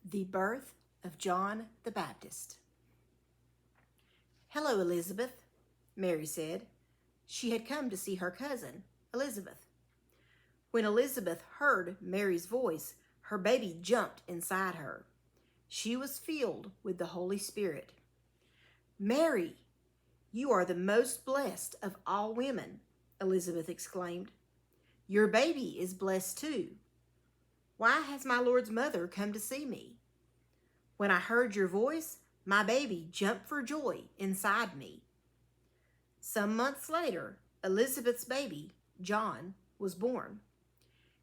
The birth of John the Baptist. "Hello, Elizabeth," Mary said. She had come to see her cousin, Elizabeth. When Elizabeth heard Mary's voice, her baby jumped inside her. She was filled with the Holy Spirit. "Mary, you are the most blessed of all women," Elizabeth exclaimed. "Your baby is blessed too. Why has my Lord's mother come to see me? When I heard your voice, my baby jumped for joy inside me." Some months later, Elizabeth's baby, John, was born.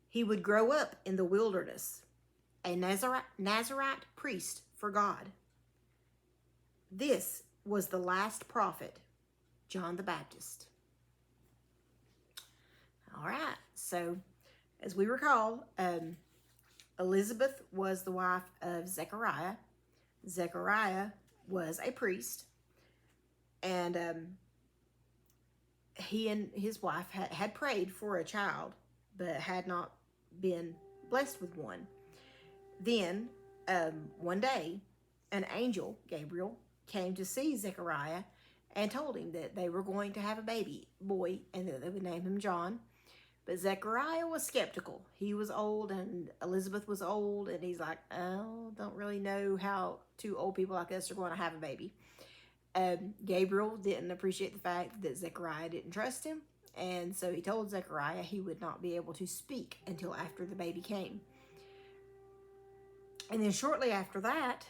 He would grow up in the wilderness, a Nazarite priest for God. This was the last prophet, John the Baptist. All right, so as we recall, Elizabeth was the wife of Zechariah. Zechariah was a priest, and he and his wife had prayed for a child, but had not been blessed with one. Then, one day, an angel, Gabriel, came to see Zechariah and told him that they were going to have a baby boy and that they would name him John. But Zechariah was skeptical. He was old and Elizabeth was old, and he's like, "Oh, don't really know how two old people like us are going to have a baby." Gabriel didn't appreciate the fact that Zechariah didn't trust him, and so he told Zechariah he would not be able to speak until after the baby came. And then shortly after that,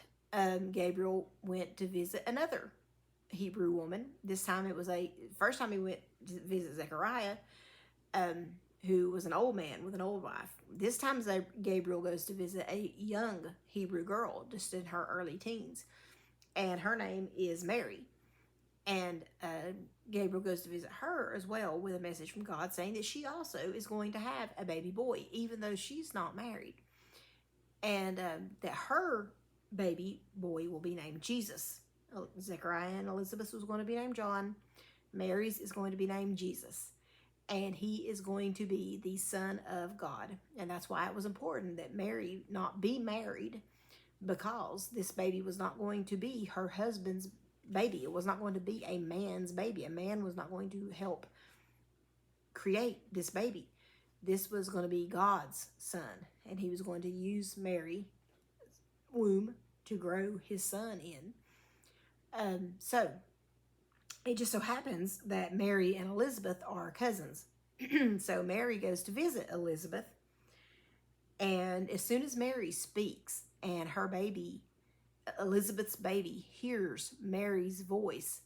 Gabriel went to visit another Hebrew woman. This time it was first time he went to visit Zechariah, who was an old man with an old wife. This time Gabriel goes to visit a young Hebrew girl, just in her early teens. And her name is Mary. And Gabriel goes to visit her as well with a message from God saying that she also is going to have a baby boy, even though she's not married. And that her baby boy will be named Jesus. Zechariah and Elizabeth was going to be named John. Mary's is going to be named Jesus. And he is going to be the Son of God. And that's why it was important that Mary not be married, because this baby was not going to be her husband's baby. It was not going to be a man's baby. A man was not going to help create this baby. This was going to be God's son, and he was going to use Mary's womb to grow his son in. So it just so happens that Mary and Elizabeth are cousins. So Mary goes to visit Elizabeth, and as soon as Mary speaks and her baby, Elizabeth's baby, hears Mary's voice,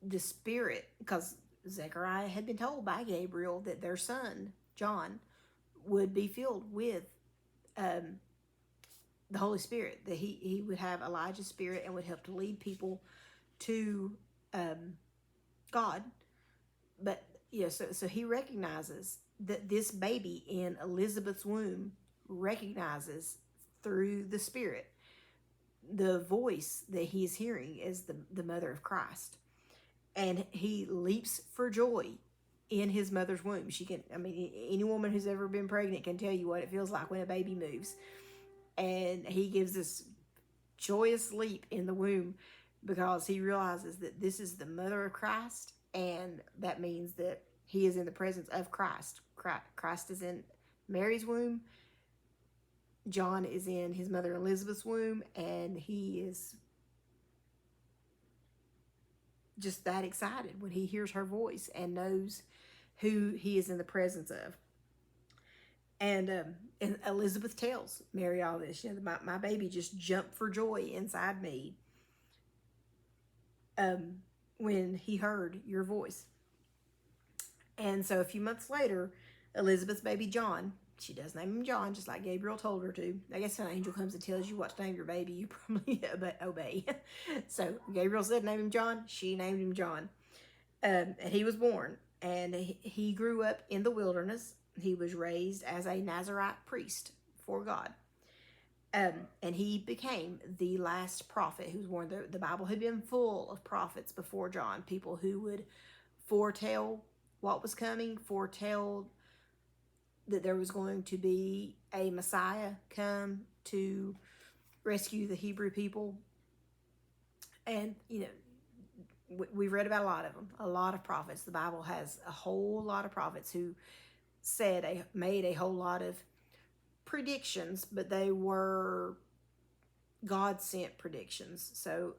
the Spirit, because Zechariah had been told by Gabriel that their son, John, would be filled with the Holy Spirit, that he would have Elijah's spirit and would help to lead people to God. But yeah, so he recognizes that this baby in Elizabeth's womb recognizes through the Spirit the voice that he is hearing is the mother of Christ. And he leaps for joy in his mother's womb. Any woman who's ever been pregnant can tell you what it feels like when a baby moves. And he gives this joyous leap in the womb because he realizes that this is the mother of Christ, and that means that he is in the presence of Christ. Christ is in Mary's womb. John is in his mother Elizabeth's womb, and he is just that excited when he hears her voice and knows who he is in the presence of. And Elizabeth tells Mary all this. My baby just jumped for joy inside me when he heard your voice. And so a few months later, Elizabeth's baby John, she does name him John, just like Gabriel told her to. I guess if an angel comes and tells you what to name your baby, you probably obey. So Gabriel said name him John. She named him John. And he was born, and he grew up in the wilderness. He was raised as a Nazarite priest for God. And he became the last prophet who was born. The Bible had been full of prophets before John, people who would foretell what was coming, foretell that there was going to be a Messiah come to rescue the Hebrew people. And, we read about a lot of them, a lot of prophets. The Bible has a whole lot of prophets who made a whole lot of predictions, but they were God sent predictions. So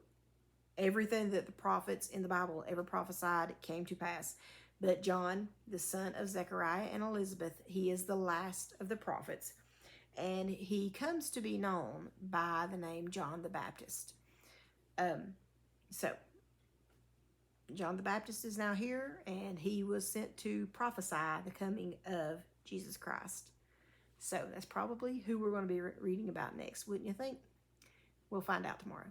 everything that the prophets in the Bible ever prophesied came to pass. But John, the son of Zechariah and Elizabeth, he is the last of the prophets, and he comes to be known by the name John the Baptist. So John the Baptist is now here, and he was sent to prophesy the coming of Jesus Christ. So that's probably who we're going to be reading about next, wouldn't you think? We'll find out tomorrow.